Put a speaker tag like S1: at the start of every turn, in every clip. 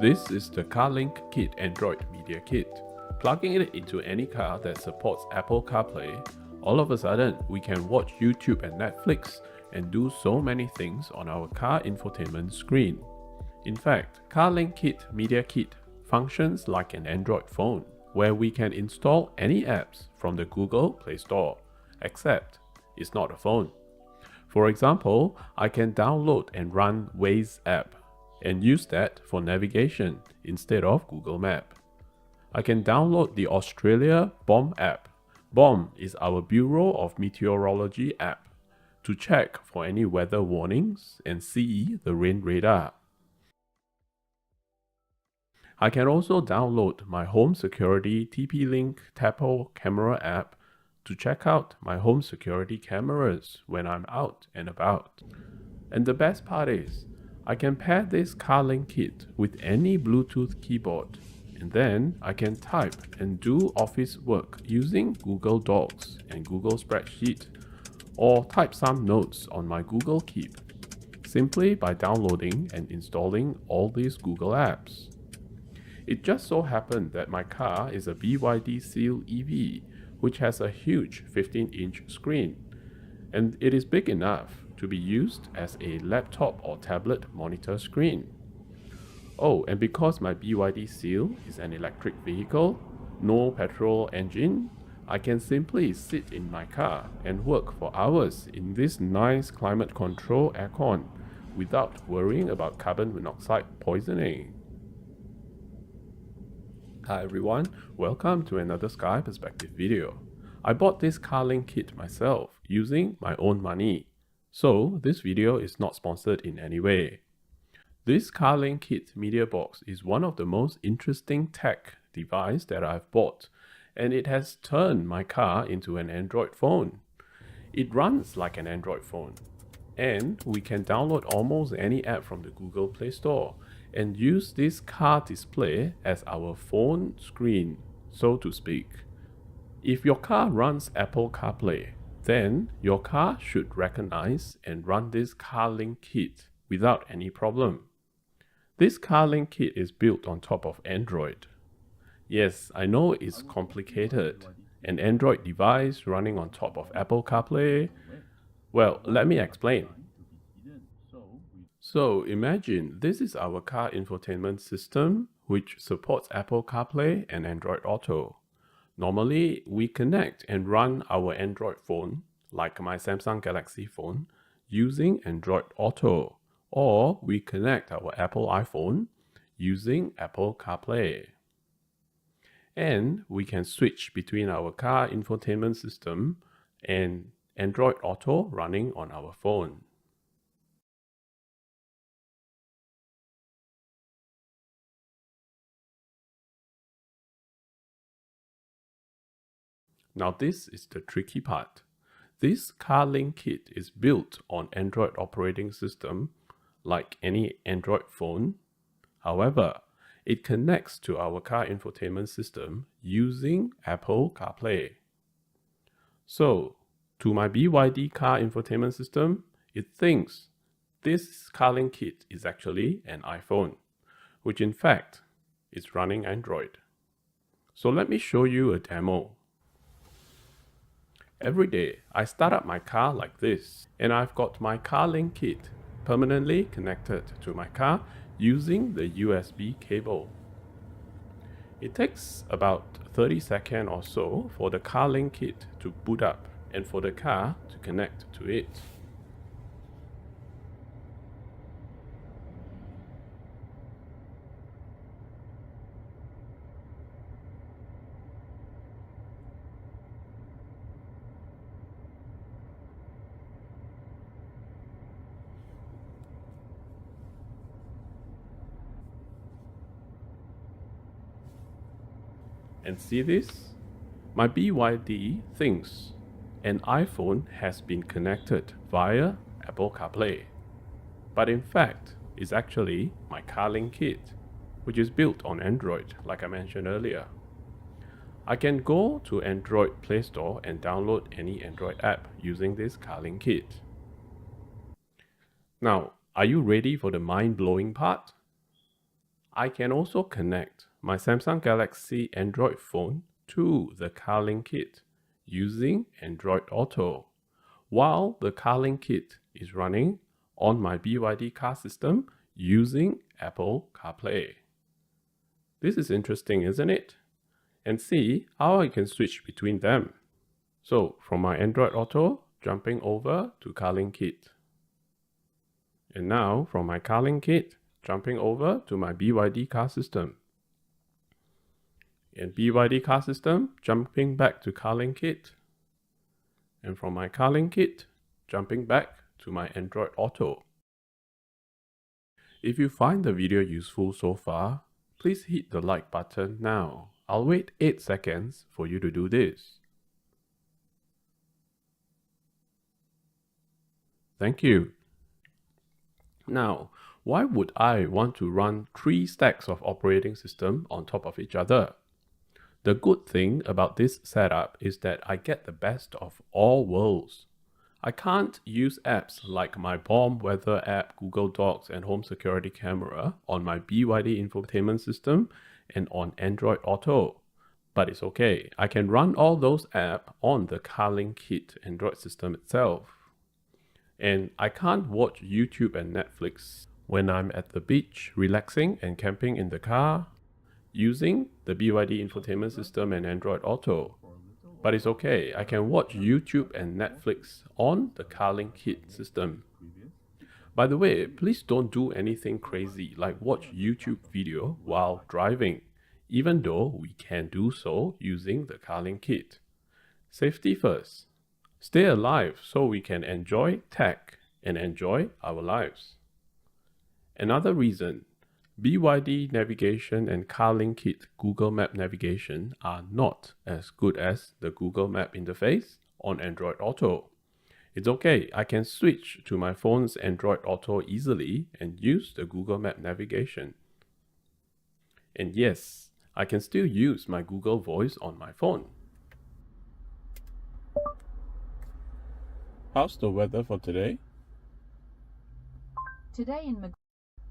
S1: This is the Carlinkit Android Media Kit. Plugging it into any car that supports Apple Carplay, all of a sudden we can watch YouTube and Netflix and do so many things on our car infotainment screen. In fact, Carlinkit Media Kit functions like an Android phone, where we can install any apps from the Google Play Store, except it's not a phone. For example, I can download and run Waze app and use that for navigation instead of Google Map. I can download the Australia BOM app. BOM is our Bureau of Meteorology app to check for any weather warnings and see the rain radar. I can also download my home security TP-Link TAPO camera app to check out my home security cameras when I'm out and about. And the best part is, I can pair this Carlinkit with any Bluetooth keyboard, and then I can type and do office work using Google Docs and Google Spreadsheet, or type some notes on my Google Keep, simply by downloading and installing all these Google apps. It just so happened that my car is a BYD Seal EV, which has a huge 15-inch screen, and it is big enough to be used as a laptop or tablet monitor screen. Oh, and because my BYD Seal is an electric vehicle, no petrol engine, I can simply sit in my car and work for hours in this nice climate control aircon without worrying about carbon monoxide poisoning. Hi everyone, welcome to another Sky Perspective video. I bought this Carlinkit myself using my own money, so this video is not sponsored in any way. This Carlinkit Media Box is one of the most interesting tech device that I've bought, and it has turned my car into an Android phone. It runs like an Android phone, and we can download almost any app from the Google Play Store and use this car display as our phone screen, so to speak. If your car runs Apple CarPlay, then your car should recognize and run this Carlinkit without any problem. This Carlinkit is built on top of Android. Yes, I know it's complicated. An Android device running on top of Apple CarPlay. Well, let me explain. So imagine this is our car infotainment system, which supports Apple CarPlay and Android Auto. Normally, we connect and run our Android phone, like my Samsung Galaxy phone, using Android Auto, or we connect our Apple iPhone using Apple CarPlay. And we can switch between our car infotainment system and Android Auto running on our phone. Now this is the tricky part. This Carlinkit is built on Android operating system like any Android phone. However, it connects to our car infotainment system using Apple CarPlay. So, to my BYD car infotainment system, it thinks this Carlinkit is actually an iPhone, which in fact is running Android. So let me show you a demo. Every day, I start up my car like this, and I've got my Carlinkit permanently connected to my car using the USB cable. It takes about 30 seconds or so for the Carlinkit to boot up and for the car to connect to it. And see this? My BYD thinks an iPhone has been connected via Apple CarPlay. But in fact, it's actually my Carlinkit, which is built on Android, like I mentioned earlier. I can go to Android Play Store and download any Android app using this Carlinkit. Now, are you ready for the mind-blowing part? I can also connect my Samsung Galaxy Android phone to the Carlinkit using Android Auto, while the Carlinkit is running on my BYD car system using Apple Carplay. This is interesting, isn't it? And see how I can switch between them. So from my Android Auto, jumping over to Carlinkit. And now from my Carlinkit, jumping over to my BYD car system. And BYD car system, jumping back to Carlinkit. And from my Carlinkit, jumping back to my Android Auto. If you find the video useful so far, please hit the like button now. I'll wait 8 seconds for you to do this. Thank you. Now, why would I want to run 3 stacks of operating system on top of each other? The good thing about this setup is that I get the best of all worlds. I can't use apps like my bomb weather app, Google Docs, and home security camera on my BYD infotainment system and on Android Auto. But it's okay, I can run all those apps on the Carlinkit Android system itself. And I can't watch YouTube and Netflix when I'm at the beach, relaxing and camping in the car, using the BYD infotainment system and Android Auto. But it's okay, I can watch YouTube and Netflix on the Carlinkit system. By the way, please don't do anything crazy like watch YouTube video while driving, even though we can do so using the Carlinkit. Safety first. Stay alive so we can enjoy tech and enjoy our lives. Another reason, BYD navigation and Carlinkit Google Map navigation are not as good as the Google Map interface on Android Auto. It's okay, I can switch to my phone's Android Auto easily and use the Google Map navigation. And yes, I can still use my Google Voice on my phone. How's the weather for today?
S2: Today in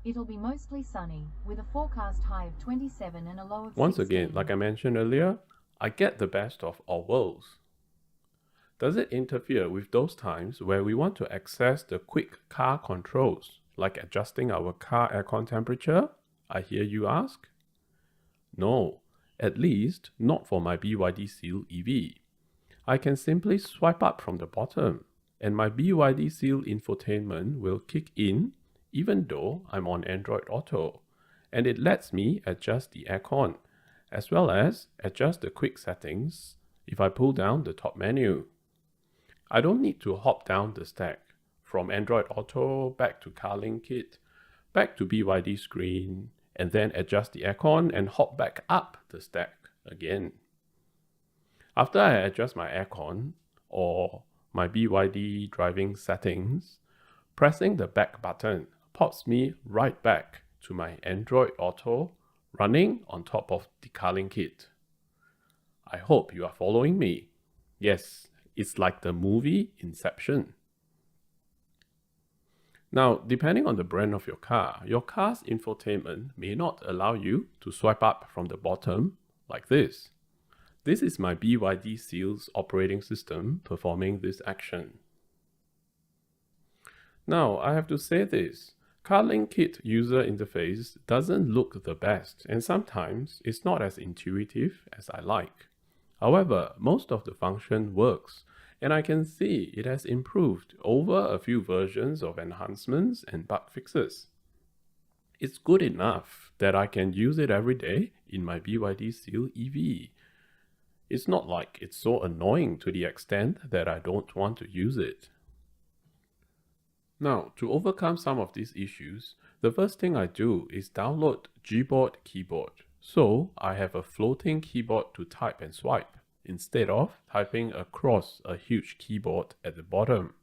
S2: it'll be mostly sunny, with a forecast high of 27 and a low of 16.
S1: Once again, like I mentioned earlier, I get the best of all worlds. Does it interfere with those times where we want to access the quick car controls, like adjusting our car aircon temperature? I hear you ask. No, at least not for my BYD Seal EV. I can simply swipe up from the bottom, and my BYD Seal infotainment will kick in even though I'm on Android Auto, and it lets me adjust the aircon, as well as adjust the quick settings if I pull down the top menu. I don't need to hop down the stack, from Android Auto back to Carlinkit, back to BYD screen, and then adjust the aircon and hop back up the stack again. After I adjust my aircon, or my BYD driving settings, pressing the back button pops me right back to my Android Auto running on top of the Carlinkit. I hope you are following me. Yes, it's like the movie Inception. Now, depending on the brand of your car's infotainment may not allow you to swipe up from the bottom like this. This is my BYD Seal's operating system performing this action. Now, I have to say this. Carlinkit user interface doesn't look the best, and sometimes it's not as intuitive as I like. However, most of the function works, and I can see it has improved over a few versions of enhancements and bug fixes. It's good enough that I can use it every day in my BYD Seal EV. It's not like it's so annoying to the extent that I don't want to use it. Now, to overcome some of these issues, the first thing I do is download Gboard keyboard. So I have a floating keyboard to type and swipe, instead of typing across a huge keyboard at the bottom.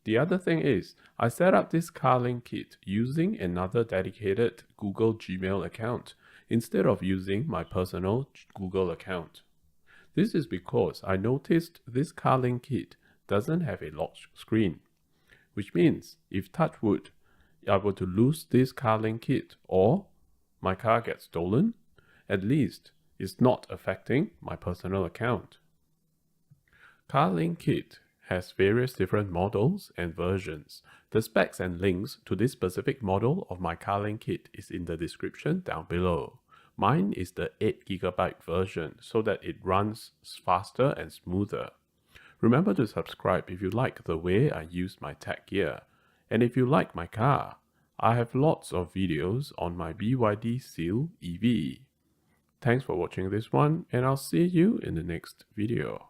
S1: The other thing is, I set up this Carlinkit using another dedicated Google Gmail account, instead of using my personal Google account. This is because I noticed this Carlinkit doesn't have a lock screen, which means if touch wood, I were to lose this Carlinkit or my car gets stolen, at least it's not affecting my personal account. Carlinkit has various different models and versions. The specs and links to this specific model of my Carlinkit is in the description down below. Mine is the 8GB version so that it runs faster and smoother. Remember to subscribe if you like the way I use my tech gear. And if you like my car, I have lots of videos on my BYD Seal EV. Thanks for watching this one, and I'll see you in the next video.